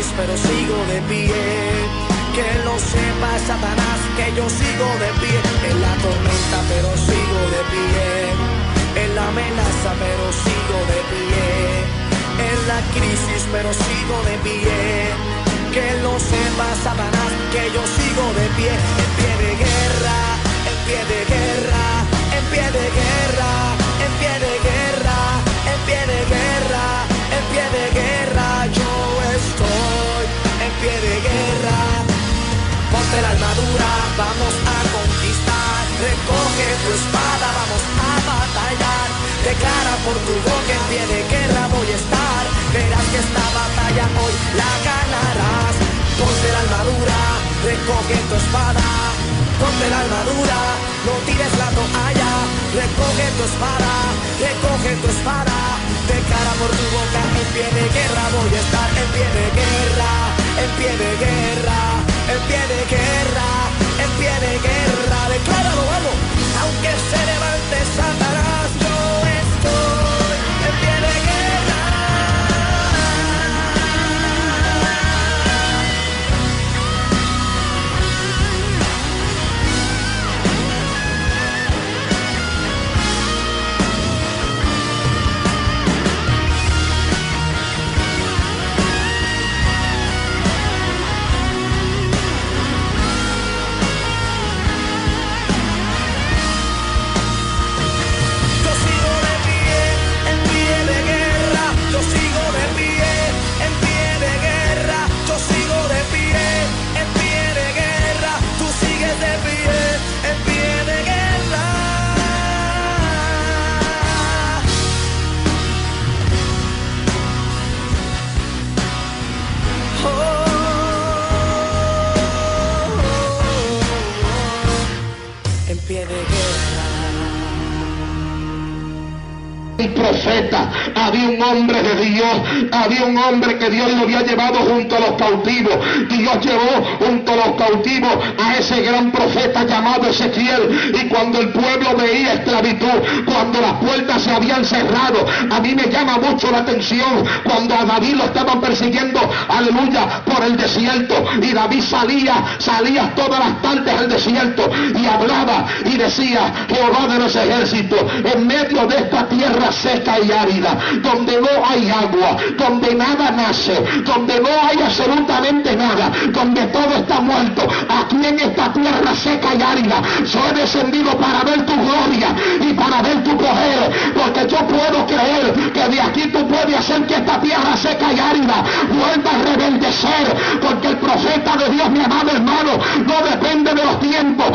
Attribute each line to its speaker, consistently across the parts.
Speaker 1: crisis, pero sigo de pie. Que lo sepa Satanás, que yo sigo de pie. En la tormenta, pero sigo de pie. En la amenaza, pero sigo de pie. En la crisis, pero sigo de pie. Que lo sepa Satanás, que yo sigo de pie. En pie de guerra, en pie de guerra, en pie de guerra, en pie de guerra, en pie de guerra, en pie de guerra. Yo estoy en pie de guerra. Ponte la armadura, vamos a conquistar. Recoge tu espada, vamos a batallar. Declara por tu boca, en pie de guerra voy a estar. Verás que esta batalla hoy la ganarás. Ponte la armadura, recoge tu espada. Ponte la armadura, no tires la toalla. Recoge tu espada, recoge tu espada. Declara por tu boca, en pie de guerra voy a estar. En pie de guerra, en pie de guerra, en pie de guerra, en pie de guerra. Decláralo, vamos. Aunque se levante Satanás, yo estoy en pie de guerra.
Speaker 2: Un profeta, había un hombre de Dios, había un hombre que Dios lo había llevado junto a los cautivos. Dios llevó junto a los cautivos a ese gran profeta llamado Ezequiel, y cuando el pueblo veía esclavitud, cuando las puertas se habían cerrado, a mí me llama mucho la atención cuando a David lo estaban persiguiendo, aleluya, por el desierto, y David salía todas las tardes al desierto y hablaba y decía: Jehová de los ejércitos, en medio de esta tierra seca y árida, donde no hay agua, donde nada nace, donde no hay absolutamente nada, donde todo está muerto, aquí en esta tierra seca y árida, yo he descendido para ver tu gloria y para ver tu poder, porque yo puedo creer que de aquí tú puedes hacer que esta tierra seca y árida vuelva a rebeldecer, porque el profeta de Dios, mi amado hermano, no depende de los tiempos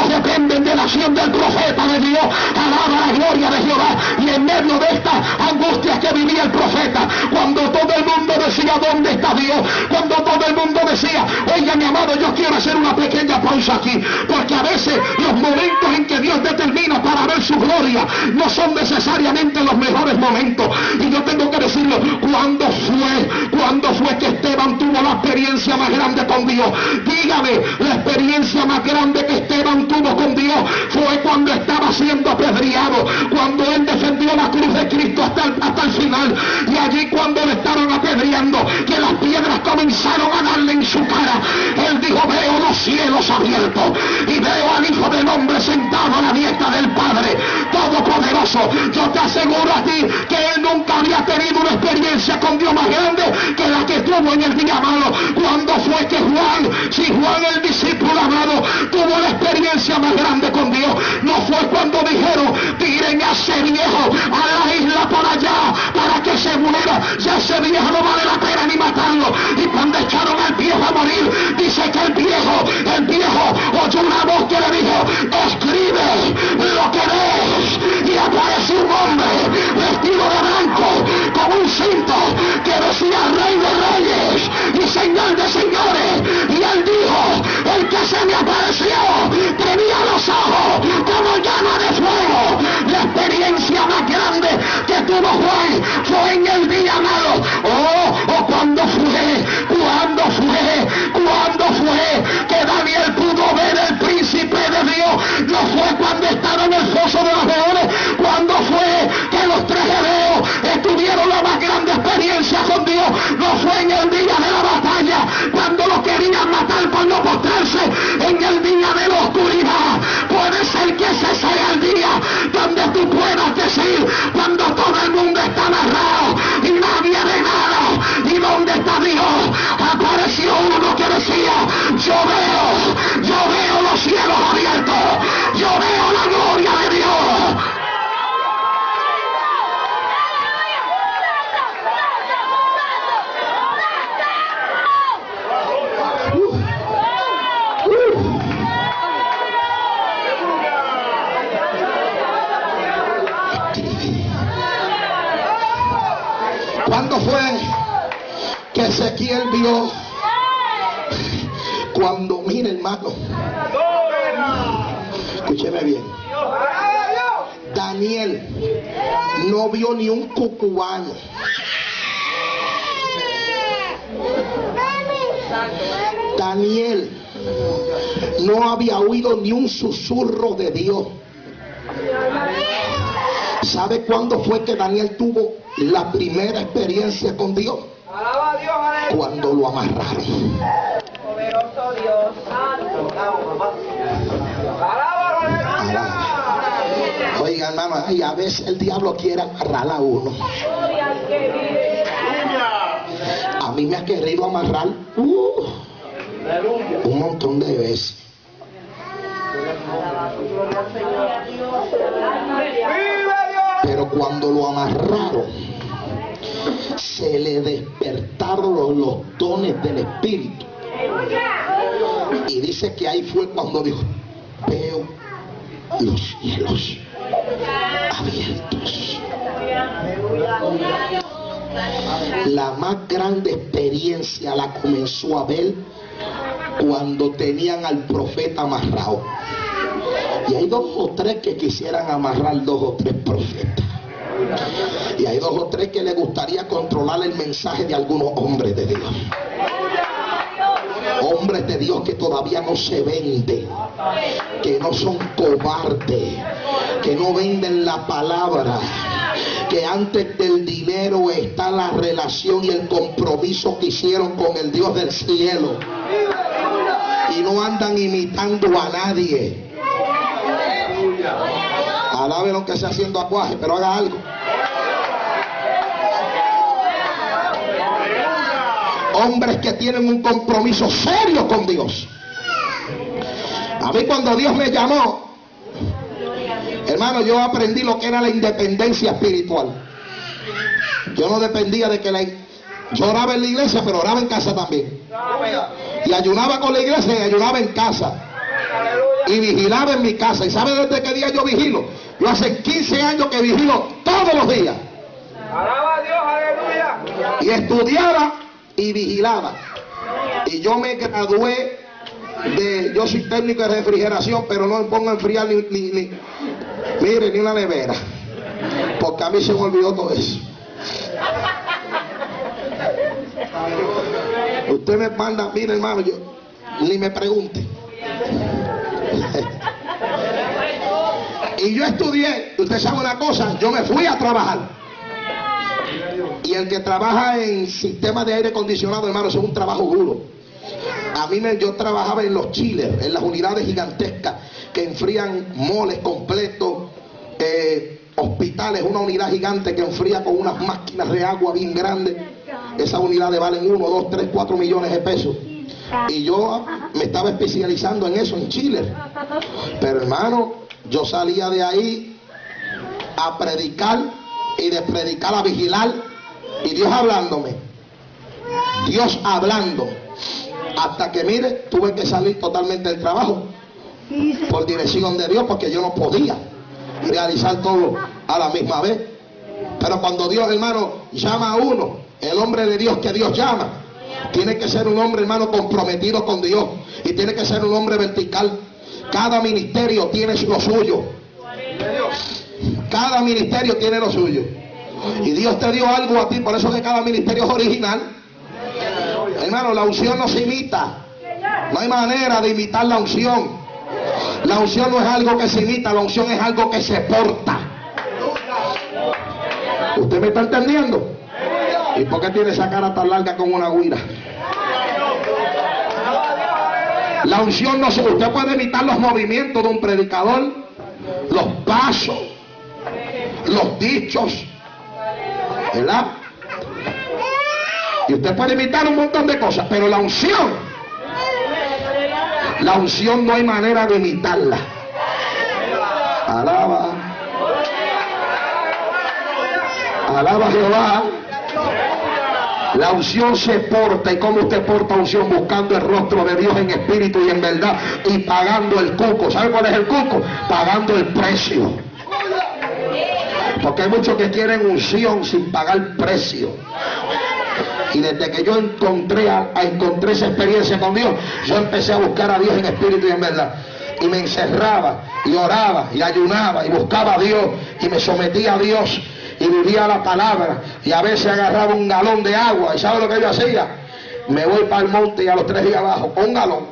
Speaker 2: dependen de la acción del profeta de Dios. Alaba la gloria de Jehová. Y en medio de esta angustia que vivía el profeta, cuando todo el mundo decía: ¿dónde está Dios? Cuando todo el mundo decía: oiga, mi amado, yo quiero hacer una pequeña pausa aquí, porque a veces los momentos en que Dios determina para ver su gloria no son necesariamente los mejores momentos. Y yo tengo que decirlo: ¿cuándo fue que Esteban tuvo la experiencia más grande con Dios? Dígame, la experiencia más grande que Esteban tuvo con Dios fue cuando estaba siendo apedreado, cuando él defendió la cruz de Cristo hasta el final. Y allí, cuando le estaban apedreando, que las piedras comenzaron a darle en su cara, él dijo: veo los cielos abiertos y veo al Hijo del Hombre sentado a la diestra del Padre Todopoderoso. Yo te aseguro a ti que él nunca había tenido una experiencia con Dios más grande que la que tuvo en el día malo. Cuando fue que Juan el discípulo amado, tuvo la experiencia más grande con Dios, no fue cuando dijeron: tiren a ese viejo a la isla por allá para que se muera, ya ese viejo no vale la pena ni matarlo. Y cuando echaron al viejo a morir, dice que el viejo oyó una voz que le dijo: escribe lo que ves. Y apareció un hombre vestido de blanco con un cinto que decía: Rey de Reyes y Señor de Señores. Y él dijo: el que se me apareció tenía los ojos como llama de fuego. La experiencia más grande que tuvo Juan fue en el día malo. ¿Cuándo fue que Daniel pudo ver el príncipe de Dios? No fue que Ezequiel vio? Cuando, mire hermano, escúcheme bien, Daniel no vio ni un cucubano. Daniel no había oído ni un susurro de Dios. ¿Sabe cuándo fue que Daniel tuvo la primera experiencia con Dios? Cuando lo amarraron.
Speaker 3: Poderoso Dios.
Speaker 2: Oiga, hermano, y a veces el diablo quiere amarrar a uno. A mí me ha querido amarrar un montón de veces. Pero cuando lo amarraron, se le despertaron los dones del Espíritu. Y dice que ahí fue cuando dijo: veo los cielos abiertos. La más grande experiencia la comenzó a ver cuando tenían al profeta amarrado. Y hay 2 o 3 que quisieran amarrar 2 o 3 profetas. Y hay 2 o 3 que les gustaría controlar el mensaje de algunos hombres de Dios. Hombres de Dios que todavía no se venden, que no son cobardes, que no venden la palabra, que antes del dinero está la relación y el compromiso que hicieron con el Dios del cielo, y no andan imitando a nadie. Alabe lo que sea haciendo aguaje, pero haga algo. Hombres que tienen un compromiso serio con Dios. A mí cuando Dios me llamó, hermano, yo aprendí lo que era la independencia espiritual. Yo no dependía de que yo oraba en la iglesia, pero oraba en casa también. Y ayunaba con la iglesia y ayunaba en casa. Y vigilaba en mi casa. ¿Y sabe desde qué día yo vigilo? Yo hace 15 años que vigilo todos los días.
Speaker 3: Alaba a Dios, aleluya.
Speaker 2: Y estudiaba y vigilaba. Y yo me gradué yo soy técnico de refrigeración, pero no me pongo a enfriar ni una nevera, porque a mí se me olvidó todo eso. Usted me manda, mire hermano, yo ni me pregunte. Y yo estudié, usted sabe una cosa, yo me fui a trabajar. Y el que trabaja en sistemas de aire acondicionado, hermano, eso es un trabajo duro. A mí yo trabajaba en los chillers, en las unidades gigantescas que enfrían moles completos, hospitales, una unidad gigante que enfría con unas máquinas de agua bien grandes. Esas unidades valen 1, 2, 3, 4 millones de pesos. Y yo me estaba especializando en eso, en chiller. Pero hermano, yo salía de ahí a predicar y de predicar a vigilar, y Dios hablándome, Dios hablando, hasta que mire, tuve que salir totalmente del trabajo por dirección de Dios, porque yo no podía realizar todo a la misma vez. Pero cuando Dios, hermano, llama a uno, el hombre de Dios que Dios llama, tiene que ser un hombre, hermano, comprometido con Dios, y tiene que ser un hombre vertical. Cada ministerio tiene lo suyo. Cada ministerio tiene lo suyo. Y Dios te dio algo a ti, por eso que cada ministerio es original. Hermano, la unción no se imita. No hay manera de imitar la unción. La unción no es algo que se imita, la unción es algo que se porta. ¿Usted me está entendiendo? ¿Y por qué tiene esa cara tan larga como una guira? La unción no se... Usted puede imitar los movimientos de un predicador, los pasos, los dichos, ¿verdad? Y usted puede imitar un montón de cosas, pero la unción no hay manera de imitarla. Alaba a Jehová. La unción se porta. ¿Y cómo usted porta unción? Buscando el rostro de Dios en espíritu y en verdad, y pagando el cuco. ¿Sabe cuál es el cuco? Pagando el precio. Porque hay muchos que quieren unción sin pagar precio. Y desde que yo encontré esa experiencia con Dios, yo empecé a buscar a Dios en espíritu y en verdad. Y me encerraba, y oraba, y ayunaba, y buscaba a Dios, y me sometía a Dios, y vivía la palabra. Y a veces agarraba un galón de agua, ¿y sabe lo que yo hacía? Me voy para el monte y a los 3 días bajo, con un galón.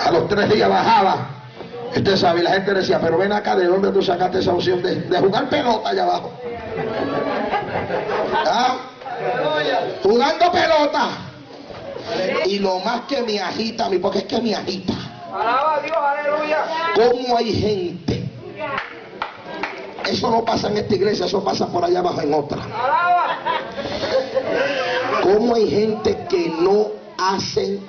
Speaker 2: A los 3 días bajaba. Usted sabe, y la gente decía, pero ven acá, ¿de dónde tú sacaste esa opción de jugar pelota allá abajo? ¿Ah? Jugando pelota. Y lo más que me agita a mí, porque es que me agita.
Speaker 3: Alaba a Dios, aleluya.
Speaker 2: ¿Cómo hay gente? Eso no pasa en esta iglesia, eso pasa por allá abajo en otra.
Speaker 3: Alaba.
Speaker 2: ¿Cómo hay gente que no hacen